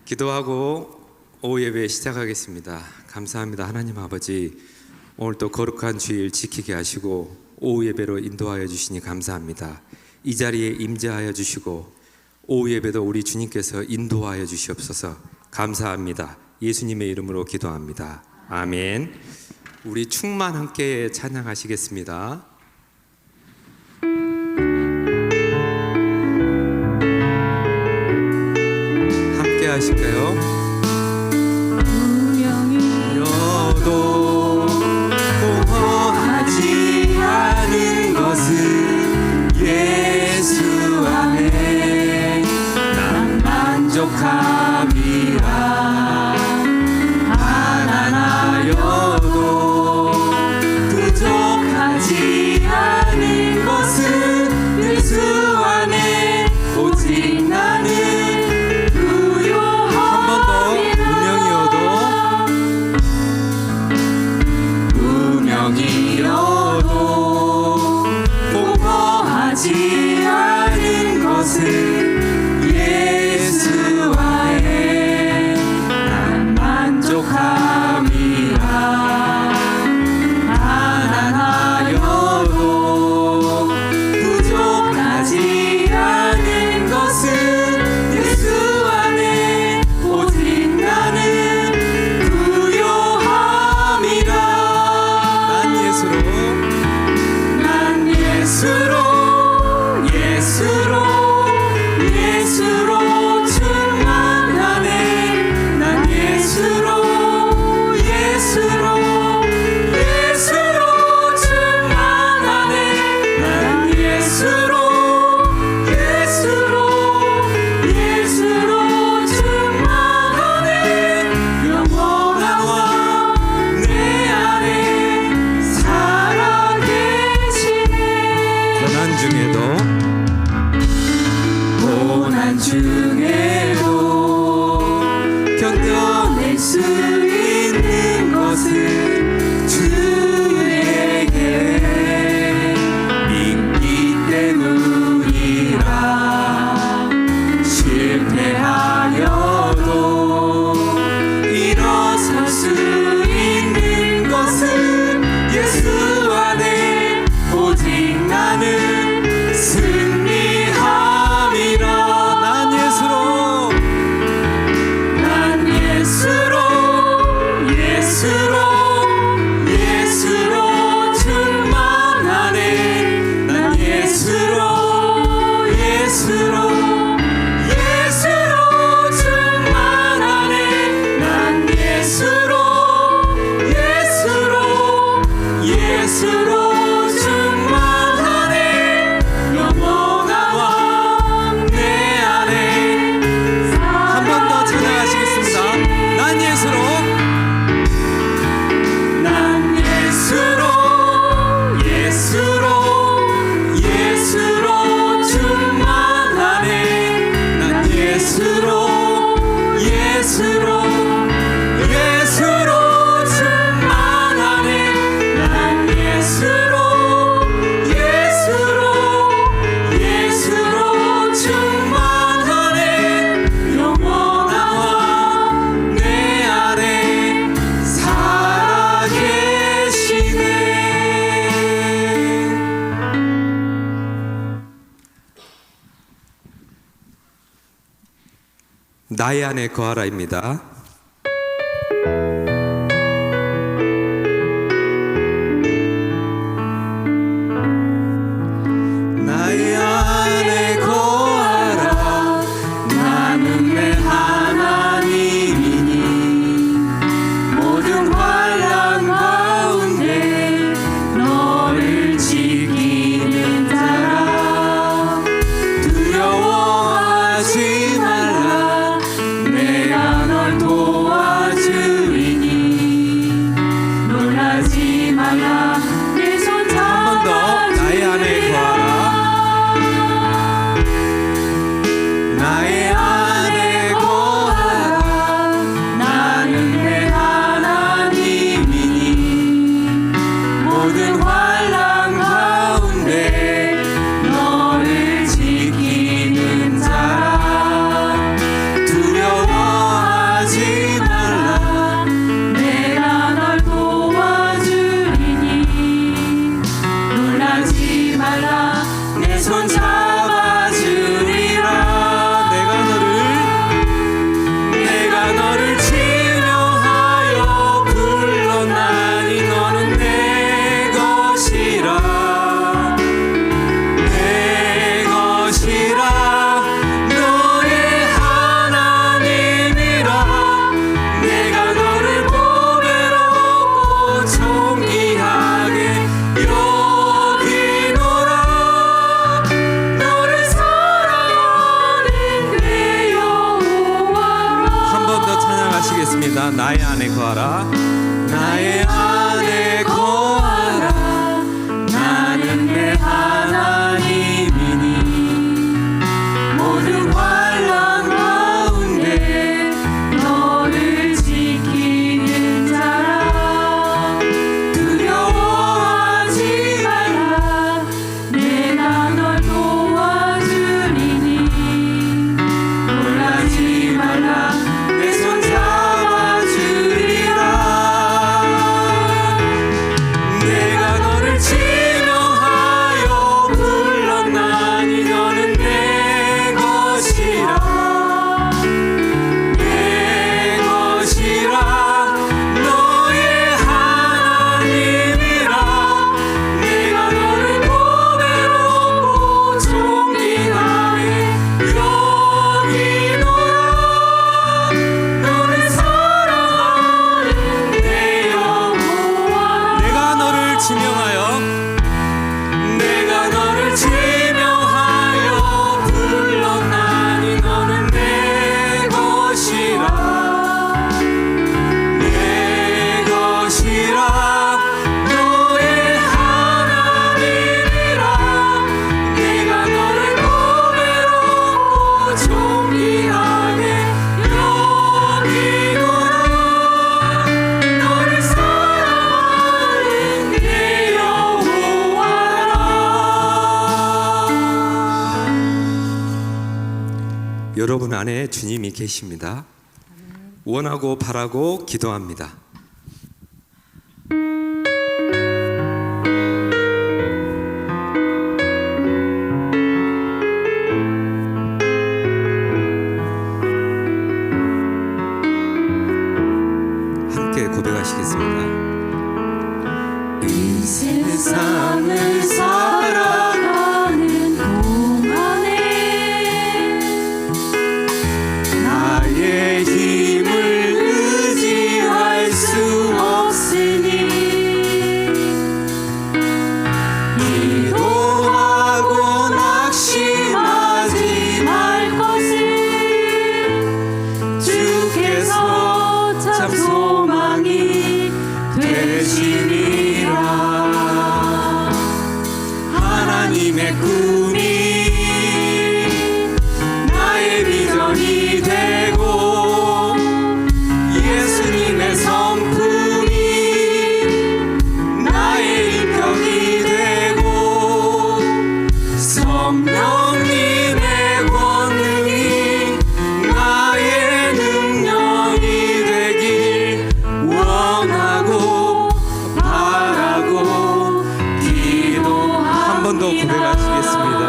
기도하고 오후 예배 시작하겠습니다. 감사합니다. 하나님 아버지, 오늘 또 거룩한 주일 지키게 하시고 오후 예배로 인도하여 주시니 감사합니다. 이 자리에 임재하여 주시고 오후 예배도 우리 주님께서 인도하여 주시옵소서. 감사합니다. 예수님의 이름으로 기도합니다. 아멘. 우리 충만 함께 찬양하시겠습니다. 함께 하실까요? 공허하지 않은 것은 예수 안에 난 만족함이라. 가난하여도 부족하지 않은 것은 예수 안에 오직 나는 부요함이라. 공허하지 않은 것은 예수 안에 난 만족함이라. 가난하여도 부족하지 않은 것은 예수 안에 오직 나는 부요함이라. 예수로 충만하네. 난 예수로 충만하네. 난 예수로 충만하네. 영원한 왕 내 안에 살아계시네. 고난 중에도 견뎌낼 수 있는 것은 주의 계획 믿기 때문이라. 실패하여도 일어설 수 있는 것은 예수 안에 오직 나는 승리함이라. 예수로 충만하네. 난 예수로 충만하네. 난 예수로 충만하네. 영원한 왕 내 안에. 한 번 더 찬양하시겠습니다. 난 예수로 충만하네. 난 예수로 충만하네. 난 예수로 충만하네. 영원한 왕 내 안에 살아계시네. 나의 안에 거하라입니다. 나의 안에 거하라. 나는 내 하나님이니 모든 환난 가운데 너를 지키는 자라. 두려워하지 말라. 내가 널 고백하시겠습니다. 나의 안에 거하라. 나의 안에 거하라. 나는 내 하나님이니 모든 환난 가운데 너를 지키는 자라. 두려워하지 말라. 내가 널 도와주리니 놀라지 말라. 내 손 잡아주리라. 내가 너를 지명하여 불렀나니 너는 내 것이라. 내 것이라. 너의 하나님이라. 내가 너를 보배롭고 존귀하게 여기노라. 너를 사랑하는 내 여호와. 내가 너를 지명하여 불렀나니 너는 내 것이라. 내 것이라. 너의 하나님이라. 내가 너를 보배롭고 존귀하게 여기노라. 너를 사랑하는 내 여호와라. 여러분 안에 주님이 계십니다. 원하고 바라고 기도합니다. 함께 고백하시겠습니다. 이 세상을 살아가는 동안에 나의 힘을 의지할 수 없으니 기도하고 낙심하지 말 것을 주께서 참 소망이 되시리라. 하나님의 꿈이 나의 비전이 되고 예수님의 성품이 나의 인격이 되고 성령님의 권능이 나의 능력이 되길 원하고 바라고 기도합니다. 한 번 더 고백하시겠습니다.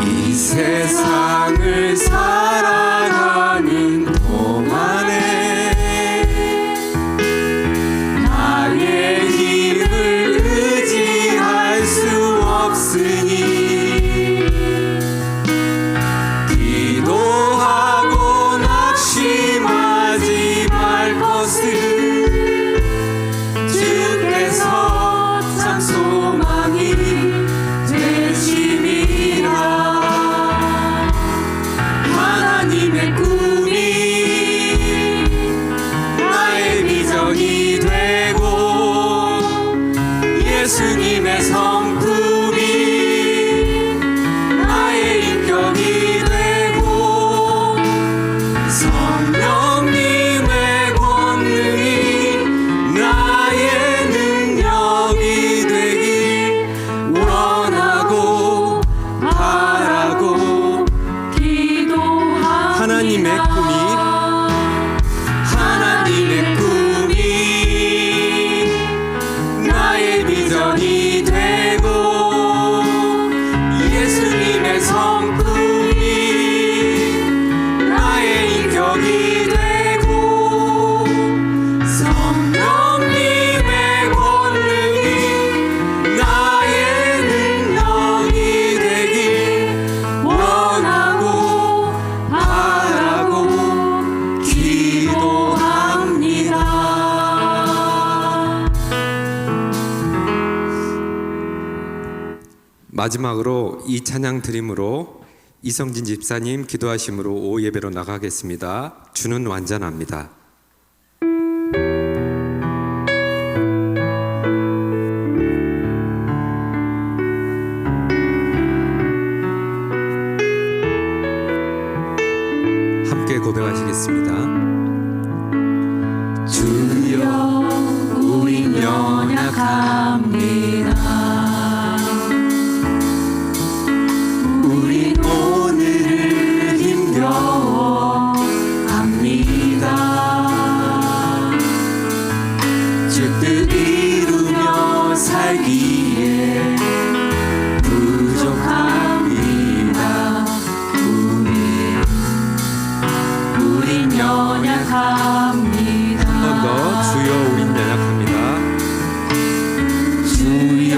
이 세상을 살아가는 동안에 나의 힘을 의지할 수 없으니 기도하고 낙심하지 말 것을 주께서 참 소망이 되심이라. 하나님의 꿈이 나의 비전이 되고 예수님의 성품이 나의 인격이 되고 성령님의 권능이 나의 능력이 되길 원하고 바라고 기도합니다. 하나님의 꿈이 나의 비전이 되고 예수님의 성품이 나의 인격이 되고 성령님의 권능이 나의 능력이 되길 원하고 바라고 기도합니다. 마지막으로 이 찬양 드림으로 이성진 집사님 기도하심으로 오후 예배로 나가겠습니다. 주는 완전합니다. 함께 고백하시겠습니다. 주여 우린 연약합니다. 우린 오늘을 힘겨워합니다. 주 뜻 이루며 살기에 부족합니다. 우린 연약합니다. 한 번 더 주여 우린 연약합니다. 주여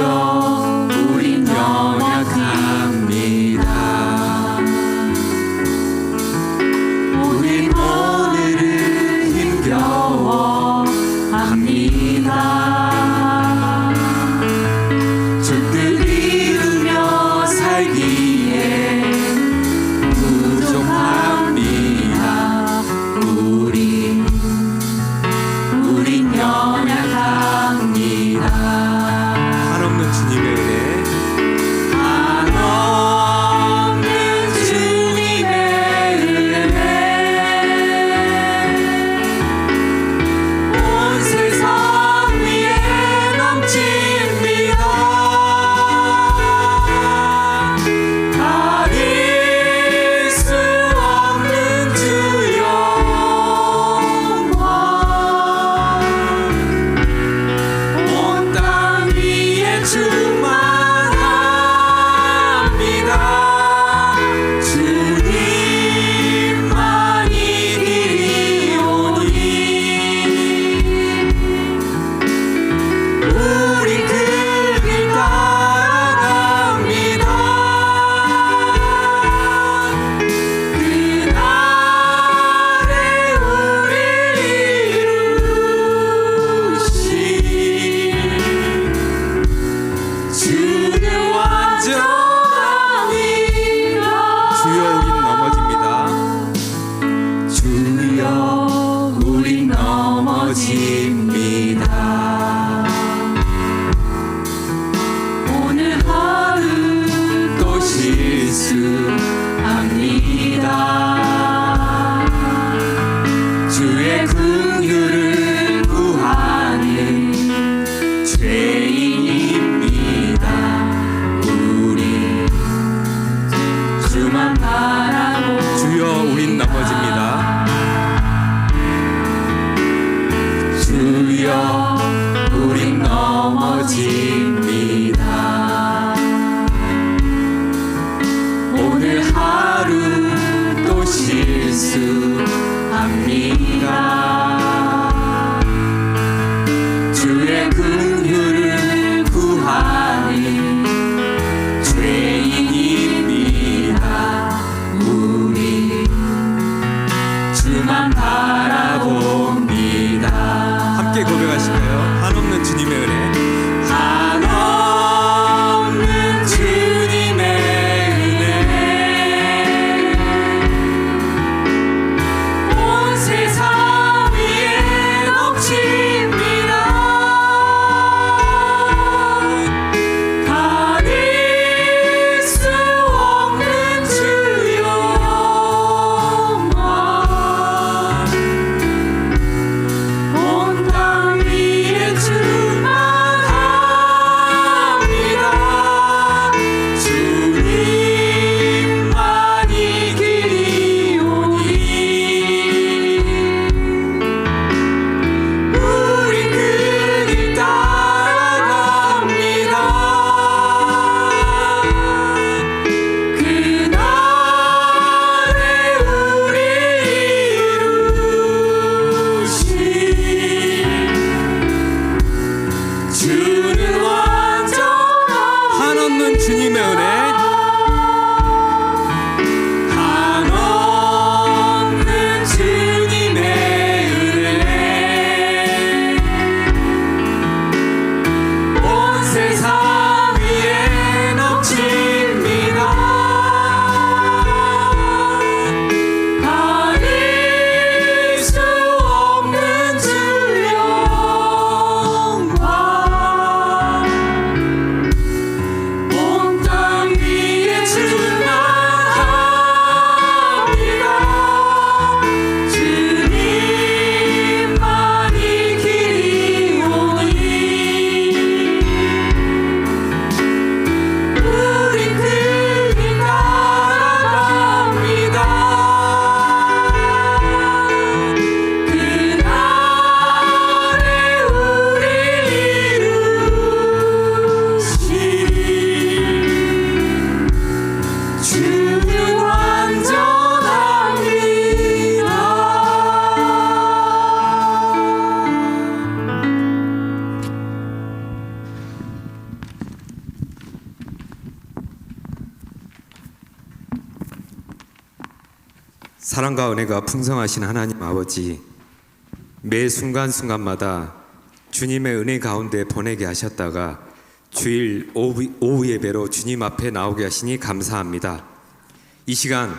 사랑과 은혜가 풍성하신 하나님 아버지, 매 순간순간마다 주님의 은혜 가운데 보내게 하셨다가 주일 오후 예배로 주님 앞에 나오게 하시니 감사합니다. 이 시간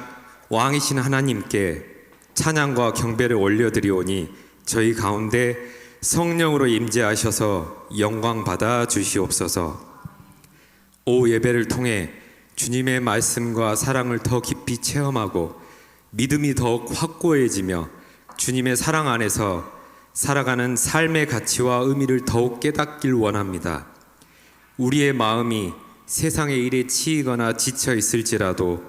왕이신 하나님께 찬양과 경배를 올려드리오니 저희 가운데 성령으로 임재하셔서 영광 받아 주시옵소서. 오후 예배를 통해 주님의 말씀과 사랑을 더 깊이 체험하고 믿음이 더욱 확고해지며 주님의 사랑 안에서 살아가는 삶의 가치와 의미를 더욱 깨닫길 원합니다. 우리의 마음이 세상의 일에 치이거나 지쳐 있을지라도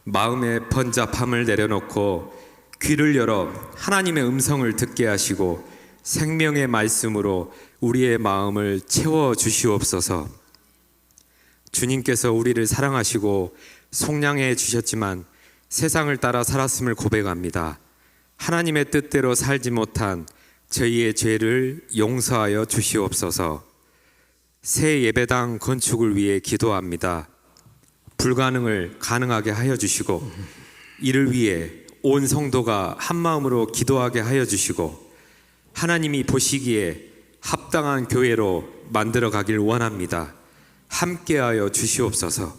마음의 번잡함을 내려놓고 귀를 열어 하나님의 음성을 듣게 하시고 생명의 말씀으로 우리의 마음을 채워 주시옵소서. 주님께서 우리를 사랑하시고 속량해 주셨지만 세상을 따라 살았음을 고백합니다. 하나님의 뜻대로 살지 못한 저희의 죄를 용서하여 주시옵소서. 새 예배당 건축을 위해 기도합니다. 불가능을 가능하게 하여 주시고 이를 위해 온 성도가 한 마음으로 기도하게 하여 주시고 하나님이 보시기에 합당한 교회로 만들어 가길 원합니다. 함께하여 주시옵소서.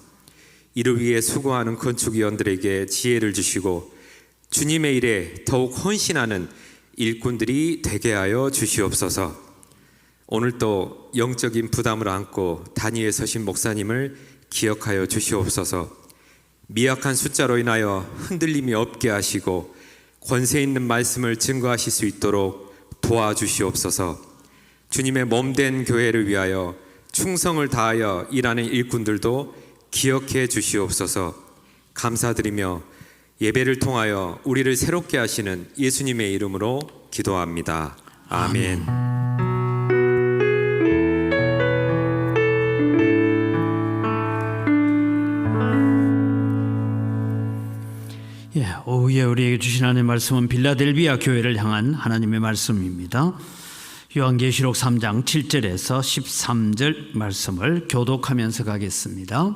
이를 위해 수고하는 건축위원들에게 지혜를 주시고 주님의 일에 더욱 헌신하는 일꾼들이 되게 하여 주시옵소서. 오늘도 영적인 부담을 안고 단위에 서신 목사님을 기억하여 주시옵소서. 미약한 숫자로 인하여 흔들림이 없게 하시고 권세 있는 말씀을 증거하실 수 있도록 도와주시옵소서. 주님의 몸된 교회를 위하여 충성을 다하여 일하는 일꾼들도 기억해 주시옵소서. 감사드리며 예배를 통하여 우리를 새롭게 하시는 예수님의 이름으로 기도합니다. 아멘. 오후에 우리에게 주신 하나님의 말씀은 빌라델비아 교회를 향한 하나님의 말씀입니다. 요한계시록 3장 7절에서 13절 말씀을 교독하면서 가겠습니다.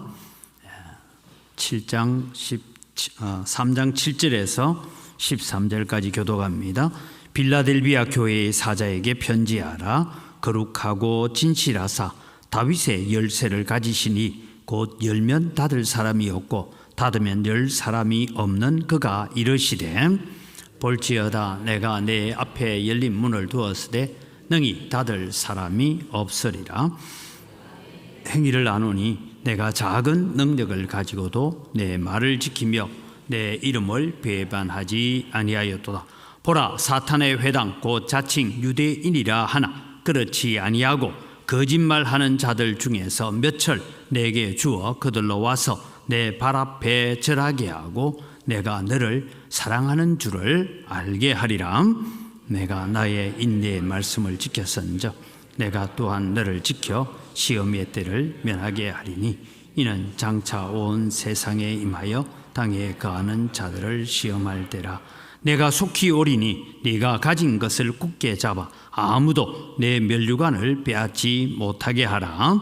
3장 7절에서 13절까지 교독합니다. 빌라델비아 교회의 사자에게 편지하라. 거룩하고 진실하사 다윗의 열쇠를 가지시니 곧 열면 닫을 사람이 없고 닫으면 열 사람이 없는 그가 이르시되 볼지어다 내가 내 앞에 열린 문을 두었으되 능히 닫을 사람이 없으리라. 행위를 아노니 내가 작은 능력을 가지고도 내 말을 지키며 내 이름을 배반하지 아니하였도다. 보라 사탄의 회당 곧 자칭 유대인이라 하나 그렇지 아니하고 거짓말하는 자들 중에서 몇철 내게 주어 그들로 와서 내 발 앞에 절하게 하고 내가 너를 사랑하는 줄을 알게 하리라. 내가 나의 인내의 말씀을 지켰은즉 내가 또한 너를 지켜 시험의 때를 면하게 하리니 이는 장차 온 세상에 임하여 땅에 거하는 자들을 시험할 때라. 내가 속히 오리니 네가 가진 것을 굳게 잡아 아무도 내 면류관을 빼앗지 못하게 하라.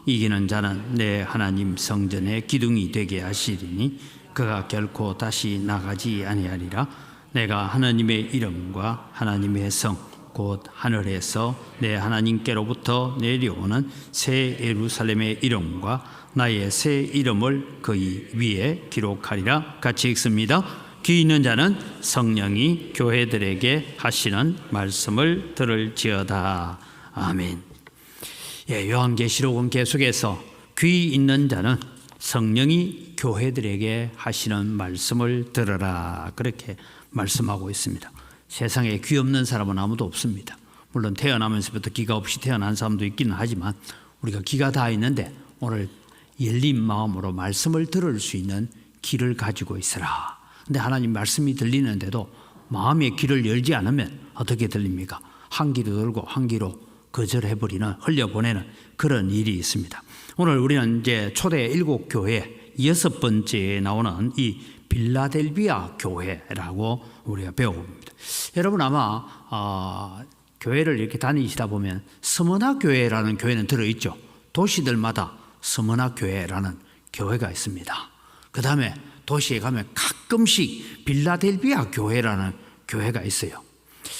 이기는 자는 내 하나님 성전의 기둥이 되게 하시리니 그가 결코 다시 나가지 아니하리라. 내가 하나님의 이름과 하나님의 성 곧 하늘에서 내 하나님께로부터 내려오는 새 예루살렘의 이름과 나의 새 이름을 그의 위에 기록하리라. 같이 읽습니다. 귀 있는 자는 성령이 교회들에게 하시는 말씀을 들을지어다. 아멘. 요한계시록은 계속해서 귀 있는 자는 성령이 교회들에게 하시는 말씀을 들으라 그렇게 말씀하고 있습니다. 세상에 귀 없는 사람은 아무도 없습니다. 물론 태어나면서부터 귀가 없이 태어난 사람도 있기는 하지만 우리가 귀가 다 있는데 오늘 열린 마음으로 말씀을 들을 수 있는 귀를 가지고 있으라. 근데 하나님 말씀이 들리는데도 마음의 귀를 열지 않으면 어떻게 들립니까? 한 귀로 들고 한 귀로 거절해버리는, 흘려보내는 그런 일이 있습니다. 오늘 우리는 이제 초대 7교회 6번째에 나오는 이 빌라델비아 교회라고 우리가 배워봅니다. 여러분 아마 교회를 이렇게 다니시다 보면 서머나 교회라는 교회는 들어있죠. 도시들마다 서머나 교회라는 교회가 있습니다. 그 다음에 도시에 가면 가끔씩 빌라델비아 교회라는 교회가 있어요.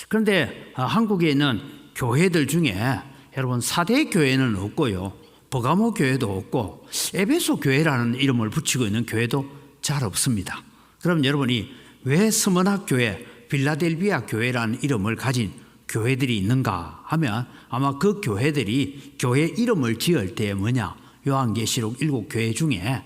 그런데 한국에 있는 교회들 중에 여러분 사대 교회는 없고요, 버가모 교회도 없고 에베소 교회라는 이름을 붙이고 있는 교회도 잘 없습니다. 그럼 여러분이 왜 서머나 교회, 빌라델비아 교회라는 이름을 가진 교회들이 있는가 하면 아마 그 교회들이 교회 이름을 지을 때 뭐냐, 요한계시록 7교회 중에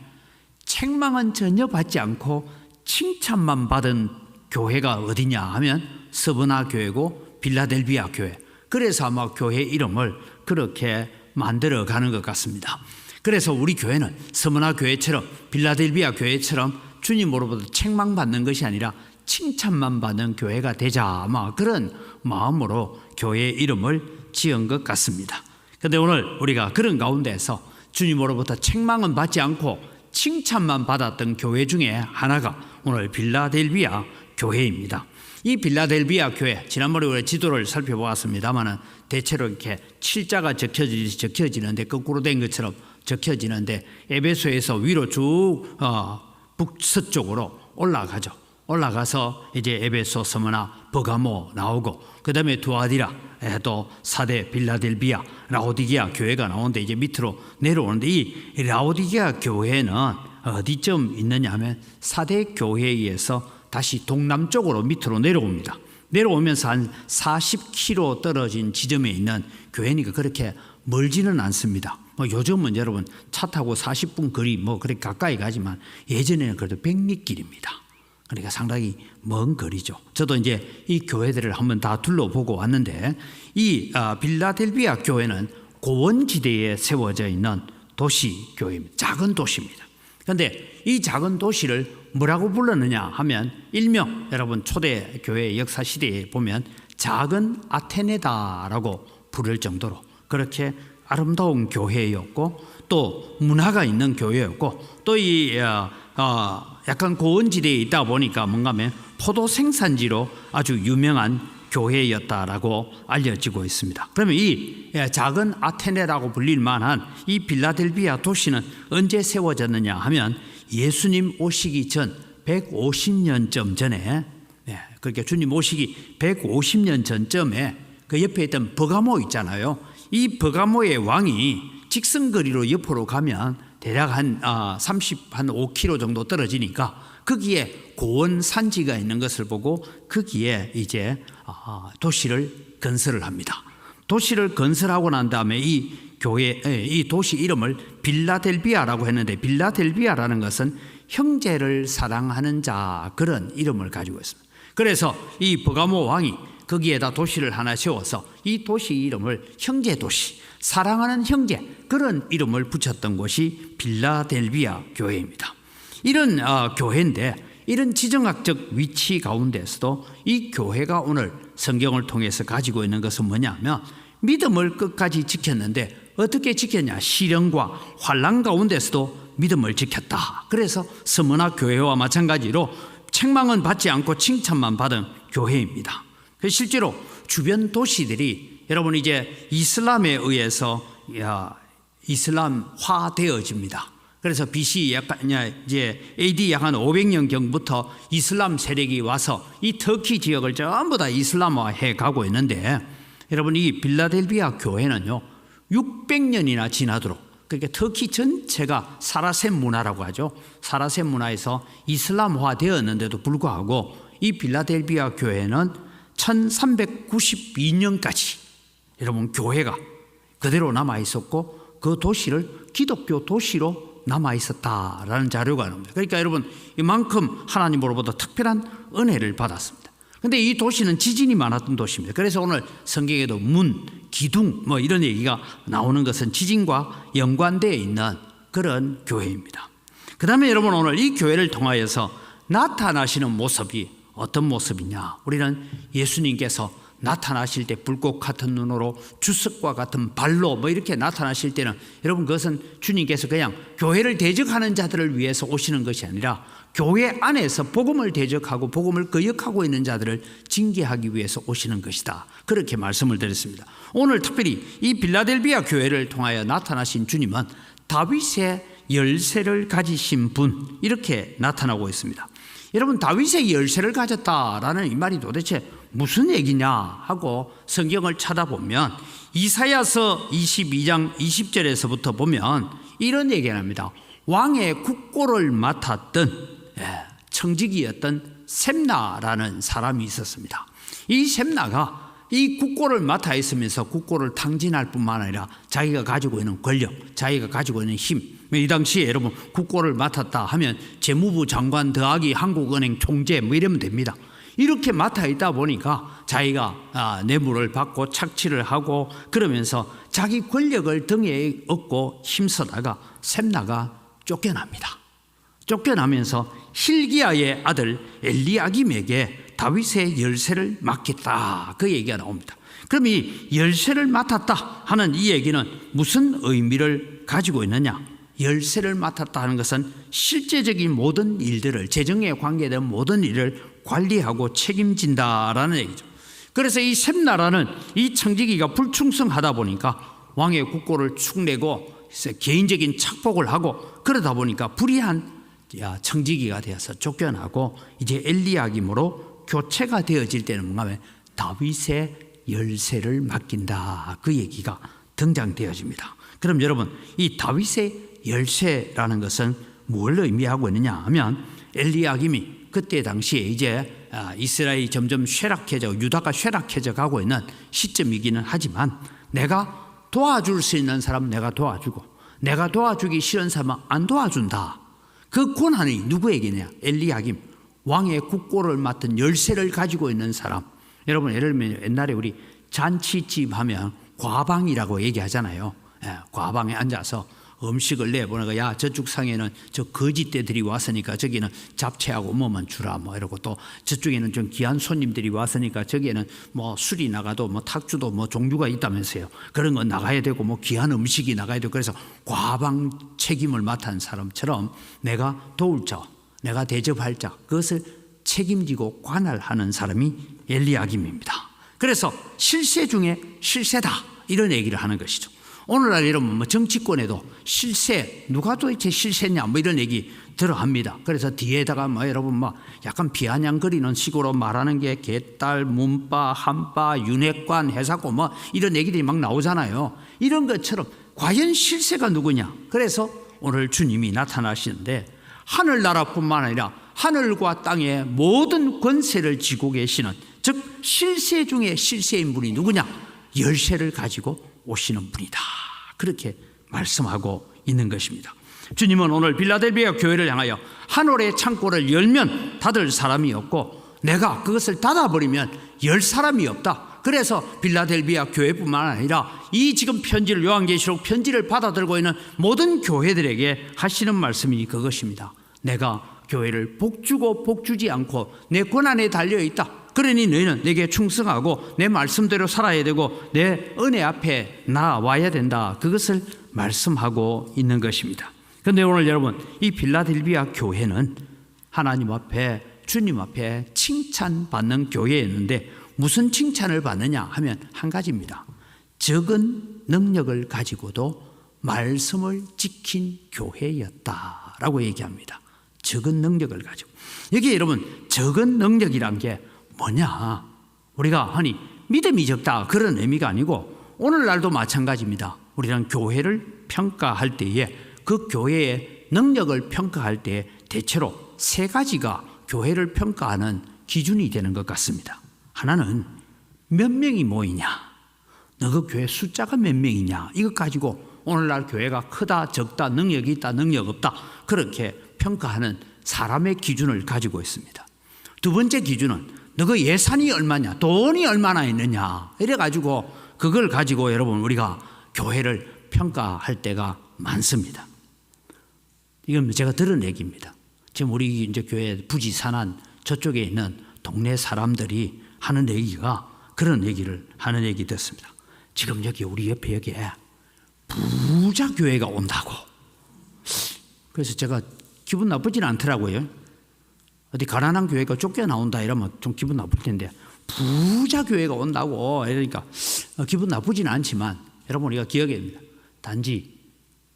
책망은 전혀 받지 않고 칭찬만 받은 교회가 어디냐 하면 서머나 교회고 빌라델비아 교회. 그래서 아마 교회 이름을 그렇게 만들어 가는 것 같습니다. 그래서 우리 교회는 서머나 교회처럼 빌라델비아 교회처럼 주님으로부터 책망받는 것이 아니라 칭찬만 받는 교회가 되자, 아마 그런 마음으로 교회 이름을 지은 것 같습니다. 그런데 오늘 우리가 그런 가운데서 주님으로부터 책망은 받지 않고 칭찬만 받았던 교회 중에 하나가 오늘 빌라델비아 교회입니다. 이 빌라델비아 교회, 지난번에 우리가 지도를 살펴보았습니다만 대체로 이렇게 칠자가 적혀지는데 거꾸로 된 것처럼 적혀지는데 에베소에서 위로 쭉 북서쪽으로 올라가죠. 올라가서 이제 에베소, 서머나, 버가모 나오고 그 다음에 두아디라, 또 사대, 빌라델비아, 라오디게아 교회가 나오는데 이제 밑으로 내려오는데 이 라오디게아 교회는 어디쯤 있느냐 하면 사대 교회에서 다시 동남쪽으로 밑으로 내려옵니다. 내려오면서 한 40km 떨어진 지점에 있는 교회니까 그렇게 멀지는 않습니다. 요즘은 여러분 차 타고 40분 거리 그렇게 가까이 가지만 예전에는 그래도 100리길입니다. 그러니까 상당히 먼 거리죠. 저도 이제 이 교회들을 한번 다 둘러보고 왔는데 이 빌라델비아 교회는 고원지대에 세워져 있는 도시 교회입니다. 작은 도시입니다. 그런데 이 작은 도시를 뭐라고 불렀느냐 하면 일명 여러분 초대 교회 역사 시대에 보면 작은 아테네다라고 부를 정도로 그렇게 아름다운 교회였고 또 문화가 있는 교회였고 또 이 약간 고원지대에 있다 보니까 뭔가 하면 포도 생산지로 아주 유명한 교회였다라고 알려지고 있습니다. 그러면 이 작은 아테네라고 불릴 만한 이 빌라델비아 도시는 언제 세워졌느냐 하면 예수님 오시기 전 150년쯤 전에, 그러니까 주님 오시기 150년 전쯤에 그 옆에 있던 버가모 있잖아요. 이 버가모의 왕이 직선거리로 옆으로 가면 대략 한 5km 정도 떨어지니까 거기에 고원 산지가 있는 것을 보고 거기에 이제 도시를 건설을 합니다. 도시를 건설하고 난 다음에 이 도시 이름을 빌라델비아라고 했는데 빌라델비아라는 것은 형제를 사랑하는 자, 그런 이름을 가지고 있습니다. 그래서 이 버가모 왕이 거기에다 도시를 하나 세워서 이 도시 이름을 형제도시, 사랑하는 형제, 그런 이름을 붙였던 곳이 빌라델비아 교회입니다. 이런 교회인데 이런 지정학적 위치 가운데서도 이 교회가 오늘 성경을 통해서 가지고 있는 것은 뭐냐면 믿음을 끝까지 지켰는데 어떻게 지켰냐, 시련과 환난 가운데서도 믿음을 지켰다. 그래서 서머나 교회와 마찬가지로 책망은 받지 않고 칭찬만 받은 교회입니다. 실제로 주변 도시들이 여러분 이제 이슬람에 의해서 이슬람화 되어집니다. 그래서 BC 이제 AD 약 한 500년 경부터 이슬람 세력이 와서 이 터키 지역을 전부 다 이슬람화해 가고 있는데 여러분 이 빌라델비아 교회는요 600년이나 지나도록, 그러니까 터키 전체가 사라셈 문화라고 하죠. 사라셈 문화에서 이슬람화 되었는데도 불구하고 이 빌라델비아 교회는 1392년까지 여러분 교회가 그대로 남아 있었고 그 도시를 기독교 도시로 남아 있었다라는 자료가 나옵니다. 그러니까 여러분 이만큼 하나님으로부터 특별한 은혜를 받았습니다. 그런데 이 도시는 지진이 많았던 도시입니다. 그래서 오늘 성경에도 문, 기둥 이런 얘기가 나오는 것은 지진과 연관되어 있는 그런 교회입니다. 그 다음에 여러분 오늘 이 교회를 통하여서 나타나시는 모습이 어떤 모습이냐, 우리는 예수님께서 나타나실 때 불꽃 같은 눈으로 주석과 같은 발로 이렇게 나타나실 때는 여러분 그것은 주님께서 그냥 교회를 대적하는 자들을 위해서 오시는 것이 아니라 교회 안에서 복음을 대적하고 복음을 거역하고 있는 자들을 징계하기 위해서 오시는 것이다, 그렇게 말씀을 드렸습니다. 오늘 특별히 이 빌라델비아 교회를 통하여 나타나신 주님은 다윗의 열쇠를 가지신 분, 이렇게 나타나고 있습니다. 여러분, 다윗의 열쇠를 가졌다라는 이 말이 도대체 무슨 얘기냐 하고 성경을 찾아보면 이사야서 22장 20절에서부터 보면 이런 얘기가 납니다. 왕의 국고를 맡았던 청지기였던 셈나라는 사람이 있었습니다. 이 셈나가 이 국고를 맡아 있으면서 국고를 탕진할 뿐만 아니라 자기가 가지고 있는 권력, 자기가 가지고 있는 힘, 이 당시에 여러분 국고를 맡았다 하면 재무부 장관 더하기 한국은행 총재 뭐 이러면 됩니다. 이렇게 맡아 있다 보니까 자기가 뇌물을 받고 착취를 하고 그러면서 자기 권력을 등에 업고 힘쓰다가 셈나가 쫓겨납니다. 쫓겨나면서 hil기야의 아들 엘리야김에게 다윗의 열쇠를 맡겼다, 그 얘기가 나옵니다. 그럼 이 열쇠를 맡았다 하는 이 얘기는 무슨 의미를 가지고 있느냐? 열쇠를 맡았다 하는 것은 실제적인 모든 일들을, 재정에 관계된 모든 일을 관리하고 책임진다라는 얘기죠. 그래서 이 셈나라는 이 청지기가 불충성하다 보니까 왕의 국고를 축내고 개인적인 착복을 하고 그러다 보니까 불의한 청지기가 되어서 쫓겨나고 이제 엘리야김으로 교체가 되어질 때는 뭔가 하면 다윗의 열쇠를 맡긴다, 그 얘기가 등장되어집니다. 그럼 여러분, 이 다윗의 열쇠라는 것은 뭘 의미하고 있느냐 하면 엘리야김이 그때 당시에 이제 이스라엘이 점점 쇠락해져, 유다가 쇠락해져 가고 있는 시점이기는 하지만 내가 도와줄 수 있는 사람 내가 도와주고 내가 도와주기 싫은 사람은 안 도와준다, 그 권한이 누구에게냐? 엘리야김, 왕의 국고를 맡은 열쇠를 가지고 있는 사람. 여러분, 예를 들면 옛날에 우리 잔치집 하면 과방이라고 얘기하잖아요. 과방에 앉아서 음식을 내보내고, 야, 저쪽 상에는 저 거지떼들이 왔으니까 저기는 잡채하고 뭐만 주라 뭐 이러고, 또 저쪽에는 좀 귀한 손님들이 왔으니까 저기에는 뭐 술이 나가도 뭐 탁주도 뭐 종류가 있다면서요. 그런 거 나가야 되고 뭐 귀한 음식이 나가야 되고, 그래서 과방 책임을 맡은 사람처럼 내가 도울 자, 내가 대접할 자, 그것을 책임지고 관할하는 사람이 엘리야김입니다. 그래서 실세 중에 실세다, 이런 얘기를 하는 것이죠. 오늘날 여러분 뭐 정치권에도 실세, 누가 도대체 실세냐 뭐 이런 얘기 들어합니다. 그래서 뒤에다가 뭐 여러분 뭐 약간 비아냥거리는 식으로 말하는 게 개딸, 문바, 한바, 윤핵관, 회사고 뭐 이런 얘기들이 막 나오잖아요. 이런 것처럼 과연 실세가 누구냐? 그래서 오늘 주님이 나타나시는데 하늘나라뿐만 아니라 하늘과 땅의 모든 권세를 쥐고 계시는, 즉 실세 중에 실세인 분이 누구냐? 열쇠를 가지고 오시는 분이다, 그렇게 말씀하고 있는 것입니다. 주님은 오늘 빌라델비아 교회를 향하여 하늘의 창고를 열면 닫을 사람이 없고 내가 그것을 닫아버리면 열 사람이 없다. 그래서 빌라델비아 교회뿐만 아니라 이 지금 편지를, 요한계시록 편지를 받아들고 있는 모든 교회들에게 하시는 말씀이 그것입니다. 내가 교회를 복주고 복주지 않고 내 권한에 달려있다. 그러니 너희는 내게 충성하고 내 말씀대로 살아야 되고 내 은혜 앞에 나와야 된다, 그것을 말씀하고 있는 것입니다. 그런데 오늘 여러분, 이 빌라델비아 교회는 하나님 앞에, 주님 앞에 칭찬받는 교회였는데 무슨 칭찬을 받느냐 하면 한 가지입니다. 적은 능력을 가지고도 말씀을 지킨 교회였다라고 얘기합니다. 적은 능력을 가지고. 여기 여러분, 적은 능력이란 게 뭐냐? 우리가 흔히 믿음이 적다, 그런 의미가 아니고 오늘날도 마찬가지입니다. 우리는 교회를 평가할 때에 그 교회의 능력을 평가할 때 대체로 세 가지가 교회를 평가하는 기준이 되는 것 같습니다. 하나는 몇 명이 모이냐, 너 그 교회 숫자가 몇 명이냐, 이것 가지고 오늘날 교회가 크다 적다, 능력이 있다 능력 없다, 그렇게 평가하는 사람의 기준을 가지고 있습니다. 두 번째 기준은 너가 예산이 얼마냐, 돈이 얼마나 있느냐, 이래가지고 그걸 가지고 여러분 우리가 교회를 평가할 때가 많습니다. 이건 제가 들은 얘기입니다. 지금 우리 이제 교회 부지산한 저쪽에 있는 동네 사람들이 하는 얘기가 그런 얘기를 하는 얘기 됐습니다. 지금 여기 우리 옆에 여기에 부자 교회가 온다고. 그래서 제가 기분 나쁘진 않더라고요. 어디 가난한 교회가 쫓겨나온다 이러면 좀 기분 나쁠 텐데 부자 교회가 온다고 이러니까 기분 나쁘진 않지만 여러분, 우리가 기억해야 됩니다. 단지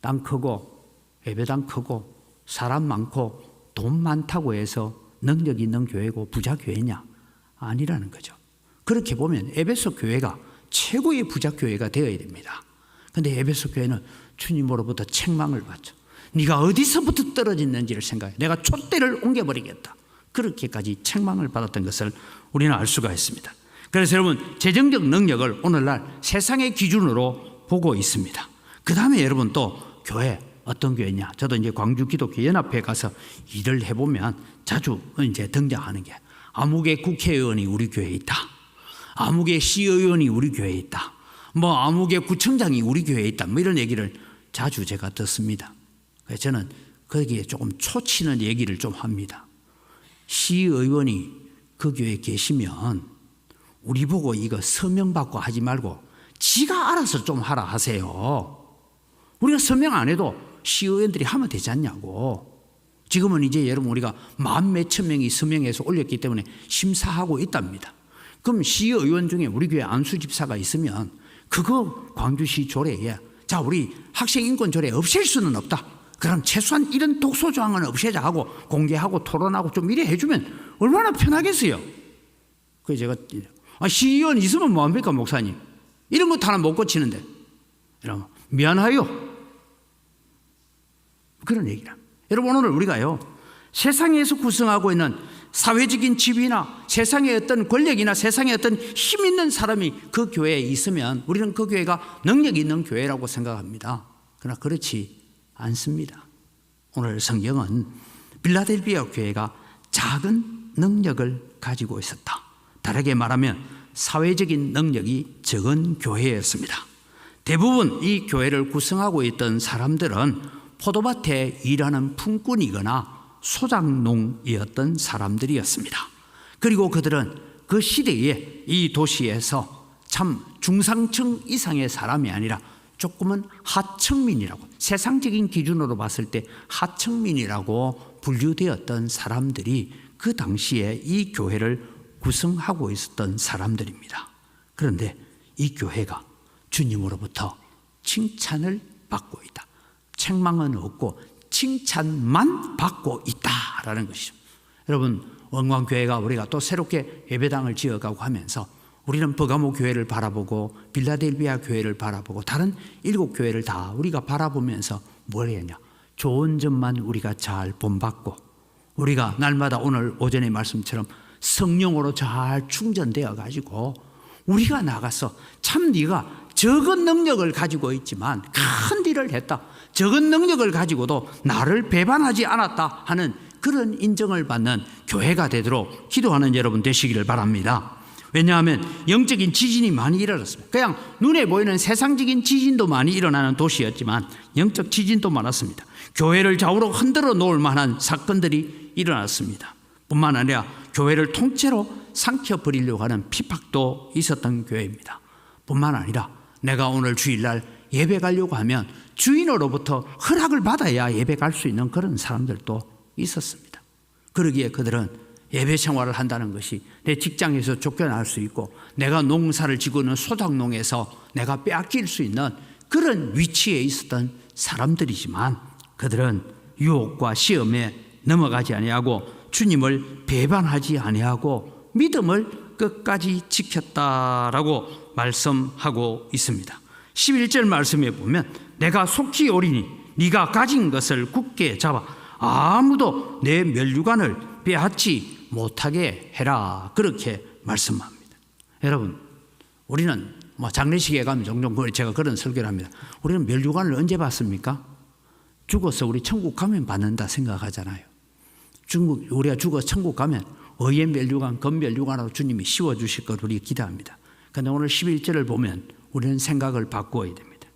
땅 크고 예배당 크고 사람 많고 돈 많다고 해서 능력 있는 교회고 부자 교회냐? 아니라는 거죠. 그렇게 보면 에베소 교회가 최고의 부자 교회가 되어야 됩니다. 그런데 에베소 교회는 주님으로부터 책망을 받죠. 네가 어디서부터 떨어졌는지를 생각해. 내가 촛대를 옮겨버리겠다. 그렇게까지 책망을 받았던 것을 우리는 알 수가 있습니다. 그래서 여러분, 재정적 능력을 오늘날 세상의 기준으로 보고 있습니다. 그 다음에 여러분 또 교회, 어떤 교회냐? 저도 이제 광주 기독교 연합회에 가서 일을 해보면 자주 이제 등장하는 게 아무개 국회의원이 우리 교회에 있다. 아무개 시의원이 우리 교회에 있다. 뭐 아무개 구청장이 우리 교회에 있다. 뭐 이런 얘기를 자주 제가 듣습니다. 그래서 저는 거기에 조금 초치는 얘기를 좀 합니다. 시의원이 그 교회에 계시면 우리 보고 이거 서명 받고 하지 말고 지가 알아서 좀 하라 하세요. 우리가 서명 안 해도 시의원들이 하면 되지 않냐고. 지금은 이제 여러분 우리가 10,000몇천 명이 서명해서 올렸기 때문에 심사하고 있답니다. 그럼 시의원 중에 우리 교회 안수 집사가 있으면 그거 광주시 조례에 자 우리 학생인권 조례 없앨 수는 없다. 그럼 최소한 이런 독소 조항은 없애자 하고 공개하고 토론하고 좀 이래 해주면 얼마나 편하겠어요. 그래서 제가 시의원 있으면 뭐합니까 목사님? 이런 것도 하나 못 고치는데 이러면 미안하요. 그런 얘기를 합니다. 여러분 오늘 우리가요 세상에서 구성하고 있는 사회적인 지위나 세상의 어떤 권력이나 세상의 어떤 힘 있는 사람이 그 교회에 있으면 우리는 그 교회가 능력 있는 교회라고 생각합니다. 그러나 그렇지 않습니다. 오늘 성경은 빌라델비아 교회가 작은 능력을 가지고 있었다. 다르게 말하면 사회적인 능력이 적은 교회였습니다. 대부분 이 교회를 구성하고 있던 사람들은 포도밭에 일하는 품꾼이거나 소작농이었던 사람들이었습니다. 그리고 그들은 그 시대에 이 도시에서 참 중상층 이상의 사람이 아니라 조금은 하층민이라고, 세상적인 기준으로 봤을 때 하층민이라고 분류되었던 사람들이 그 당시에 이 교회를 구성하고 있었던 사람들입니다. 그런데 이 교회가 주님으로부터 칭찬을 받고 있다. 책망은 없고 칭찬만 받고 있다라는 것이죠. 여러분 원광교회가 우리가 또 새롭게 예배당을 지어가고 하면서 우리는 버가모 교회를 바라보고 빌라델비아 교회를 바라보고 다른 7교회를 다 우리가 바라보면서 뭘 했냐? 좋은 점만 우리가 잘 본받고 우리가 날마다 오늘 오전의 말씀처럼 성령으로 잘 충전되어 가지고 우리가 나가서 참 네가 적은 능력을 가지고 있지만 큰 일을 했다. 적은 능력을 가지고도 나를 배반하지 않았다 하는 그런 인정을 받는 교회가 되도록 기도하는 여러분 되시기를 바랍니다. 왜냐하면 영적인 지진이 많이 일어났습니다. 그냥 눈에 보이는 세상적인 지진도 많이 일어나는 도시였지만 영적 지진도 많았습니다. 교회를 좌우로 흔들어 놓을 만한 사건들이 일어났습니다. 뿐만 아니라 교회를 통째로 삼켜버리려고 하는 핍박도 있었던 교회입니다. 뿐만 아니라 내가 오늘 주일날 예배 가려고 하면 주인으로부터 허락을 받아야 예배 갈 수 있는 그런 사람들도 있었습니다. 그러기에 그들은 예배 생활을 한다는 것이 내 직장에서 쫓겨날 수 있고 내가 농사를 지고 있는 소작농에서 내가 빼앗길 수 있는 그런 위치에 있었던 사람들이지만 그들은 유혹과 시험에 넘어가지 아니하고 주님을 배반하지 아니하고 믿음을 끝까지 지켰다라고 말씀하고 있습니다. 11절 말씀에 보면 내가 속히 오리니 네가 가진 것을 굳게 잡아 아무도 내 면류관을 빼앗지 못하게 해라. 그렇게 말씀합니다. 여러분 우리는 장례식에 가면 종종 제가 그런 설교를 합니다. 우리는 면류관을 언제 받습니까? 죽어서 우리 천국 가면 받는다 생각하잖아요. 우리가 죽어 천국 가면 의의 면류관, 금면류관으로 주님이 씌워주실 걸 우리 기대합니다. 그런데 오늘 11절을 보면 우리는 생각을 바꾸어야 됩니다.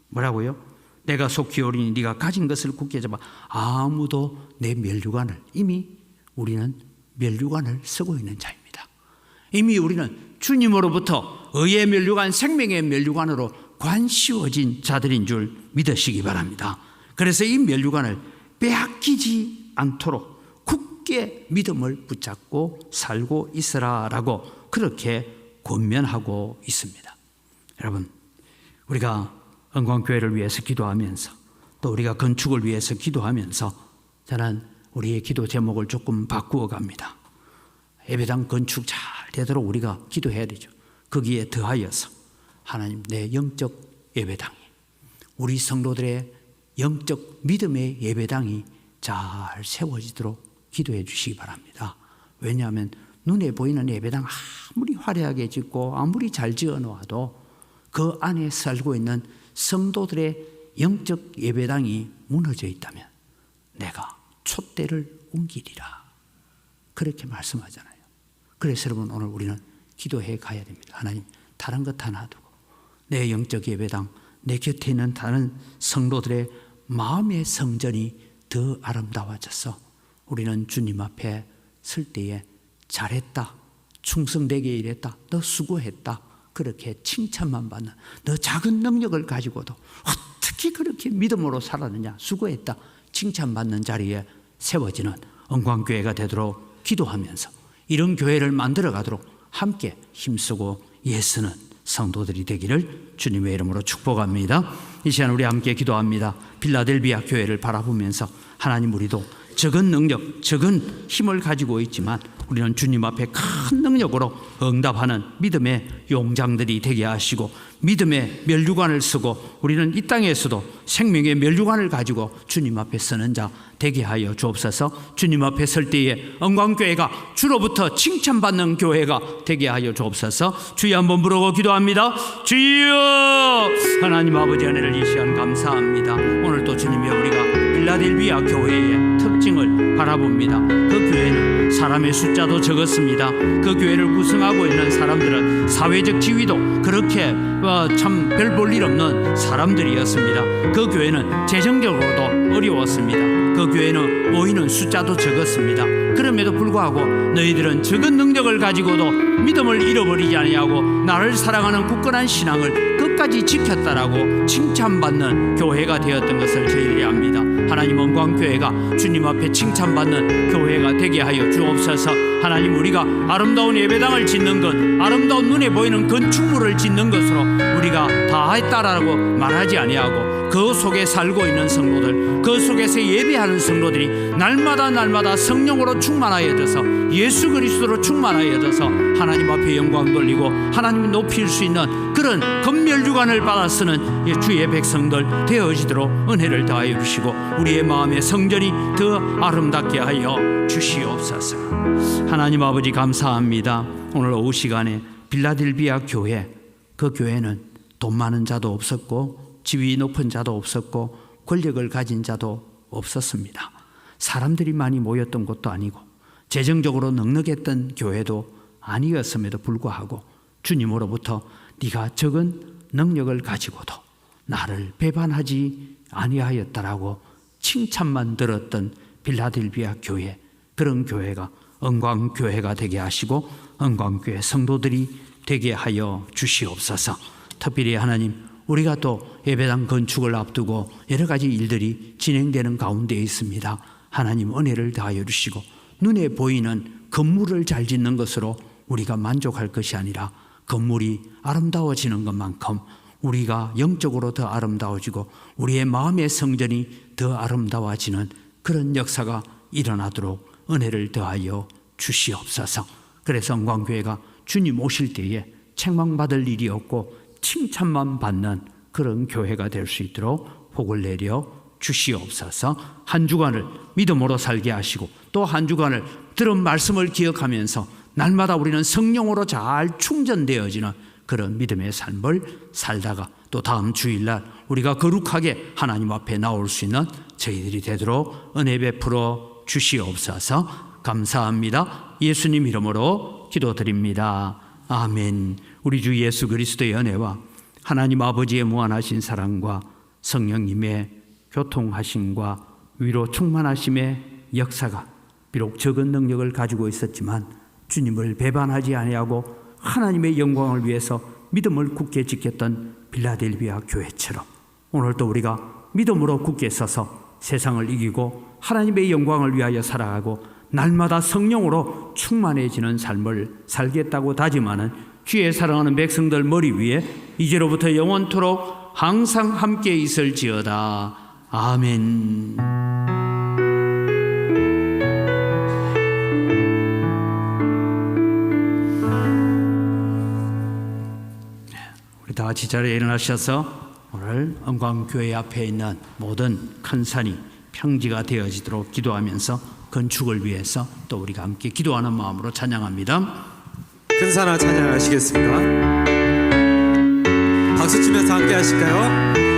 뭐라고요? 내가 속히 오리니 네가 가진 것을 굳게 잡아 아무도 내 면류관을, 이미 우리는 면류관을 쓰고 있는 자입니다. 이미 우리는 주님으로부터 의의 면류관, 생명의 면류관으로 관씌워진 자들인 줄 믿으시기 바랍니다. 그래서 이 면류관을 빼앗기지 않도록 굳게 믿음을 붙잡고 살고 있으라라고 그렇게 권면하고 있습니다. 여러분 우리가 은광교회를 위해서 기도하면서 또 우리가 건축을 위해서 기도하면서 저는 우리의 기도 제목을 조금 바꾸어 갑니다. 예배당 건축 잘 되도록 우리가 기도해야 되죠. 거기에 더하여서 하나님, 내 영적 예배당이, 우리 성도들의 영적 믿음의 예배당이 잘 세워지도록 기도해 주시기 바랍니다. 왜냐하면 눈에 보이는 예배당 아무리 화려하게 짓고 아무리 잘 지어 놓아도 그 안에 살고 있는 성도들의 영적 예배당이 무너져 있다면 내가 촛대를 옮기리라, 그렇게 말씀하잖아요. 그래서 여러분, 오늘 우리는 기도해 가야 됩니다. 하나님, 다른 것 하나 두고 내 영적 예배당, 내 곁에 있는 다른 성도들의 마음의 성전이 더 아름다워져서 우리는 주님 앞에 설 때에 잘했다, 충성되게 일했다, 너 수고했다, 그렇게 칭찬만 받는, 너 작은 능력을 가지고도 어떻게 그렇게 믿음으로 살았느냐, 수고했다, 칭찬받는 자리에 세워지는 영광교회가 되도록 기도하면서 이런 교회를 만들어 가도록 함께 힘쓰고 애쓰는 성도들이 되기를 주님의 이름으로 축복합니다. 이 시간 우리 함께 기도합니다. 빌라델비아 교회를 바라보면서 하나님, 우리도 적은 능력, 적은 힘을 가지고 있지만 우리는 주님 앞에 큰 능력으로 응답하는 믿음의 용장들이 되게 하시고, 믿음의 멸류관을 쓰고 우리는 이 땅에서도 생명의 멸류관을 가지고 주님 앞에 서는 자 되게 하여 주옵소서. 주님 앞에 설 때에 영광교회가 주로부터 칭찬받는 교회가 되게 하여 주옵소서. 주여 한번 부르고 기도합니다. 주여! 하나님 아버지, 은혜를 이 시간 감사합니다. 오늘 또 주님이 우리가 빌라델비아 교회의 특징을 바라봅니다. 그 교회는 사람의 숫자도 적었습니다. 그 교회를 구성하고 있는 사람들은 사회적 지위도 그렇게 참 별 볼 일 없는 사람들이었습니다. 그 교회는 재정적으로도 어려웠습니다. 그 교회는 모이는 숫자도 적었습니다. 그럼에도 불구하고 너희들은 적은 능력을 가지고도 믿음을 잃어버리지 아니하고 나를 사랑하는 굳건한 신앙을 끝까지 지켰다라고 칭찬받는 교회가 되었던 것을 저희들이 압니다. 하나님, 영광교회가 주님 앞에 칭찬받는 교회가 되게 하여 주옵소서. 하나님, 우리가 아름다운 예배당을 짓는 것, 아름다운 눈에 보이는 건축물을 짓는 것으로 우리가 다 했다라고 말하지 아니하고 그 속에 살고 있는 성도들, 그 속에서 예배하는 성도들이 날마다 성령으로 충만하여져서 예수 그리스도로 충만하여져서 하나님 앞에 영광 돌리고 하나님이 높일 수 있는 그런 검멸주관을 받아 쓰는 주의 백성들 되어지도록 은혜를 더하여 주시고 우리의 마음의 성전이 더 아름답게 하여 주시옵소서. 하나님 아버지, 감사합니다. 오늘 오후 시간에 빌라델비아 교회, 그 교회는 돈 많은 자도 없었고 지위 높은 자도 없었고 권력을 가진 자도 없었습니다. 사람들이 많이 모였던 곳도 아니고 재정적으로 넉넉했던 교회도 아니었음에도 불구하고 주님으로부터 네가 적은 능력을 가지고도 나를 배반하지 아니하였다라고 칭찬만 들었던 빌라델비아 교회, 그런 교회가 영광교회가 되게 하시고 영광교회 성도들이 되게 하여 주시옵소서. 특별히 하나님, 우리가 또 예배당 건축을 앞두고 여러 가지 일들이 진행되는 가운데 있습니다. 하나님, 은혜를 다하여 주시고 눈에 보이는 건물을 잘 짓는 것으로 우리가 만족할 것이 아니라 건물이 아름다워지는 것만큼 우리가 영적으로 더 아름다워지고 우리의 마음의 성전이 더 아름다워지는 그런 역사가 일어나도록 은혜를 더하여 주시옵소서. 그래서 영광교회가 주님 오실 때에 책망받을 일이 없고 칭찬만 받는 그런 교회가 될 수 있도록 복을 내려 주시옵소서. 한 주간을 믿음으로 살게 하시고 또 한 주간을 들은 말씀을 기억하면서 날마다 우리는 성령으로 잘 충전되어지는 그런 믿음의 삶을 살다가 또 다음 주일날 우리가 거룩하게 하나님 앞에 나올 수 있는 저희들이 되도록 은혜 베풀어 주시옵소서. 감사합니다. 예수님 이름으로 기도드립니다. 아멘. 우리 주 예수 그리스도의 은혜와 하나님 아버지의 무한하신 사랑과 성령님의 교통하심과 위로 충만하심의 역사가 비록 적은 능력을 가지고 있었지만 주님을 배반하지 아니하고 하나님의 영광을 위해서 믿음을 굳게 지켰던 빌라델비아 교회처럼 오늘도 우리가 믿음으로 굳게 서서 세상을 이기고 하나님의 영광을 위하여 살아가고 날마다 성령으로 충만해지는 삶을 살겠다고 다짐하는 주의 사랑하는 백성들 머리 위에 이제로부터 영원토록 항상 함께 있을지어다. 아멘. 우리 다 같이 자리에 일어나셔서 오늘 은광교회 앞에 있는 모든 큰 산이 평지가 되어지도록 기도하면서 건축을 위해서 또 우리가 함께 기도하는 마음으로 찬양합니다. 큰산아 찬양하시겠습니다. 박수 치면서 함께 하실까요?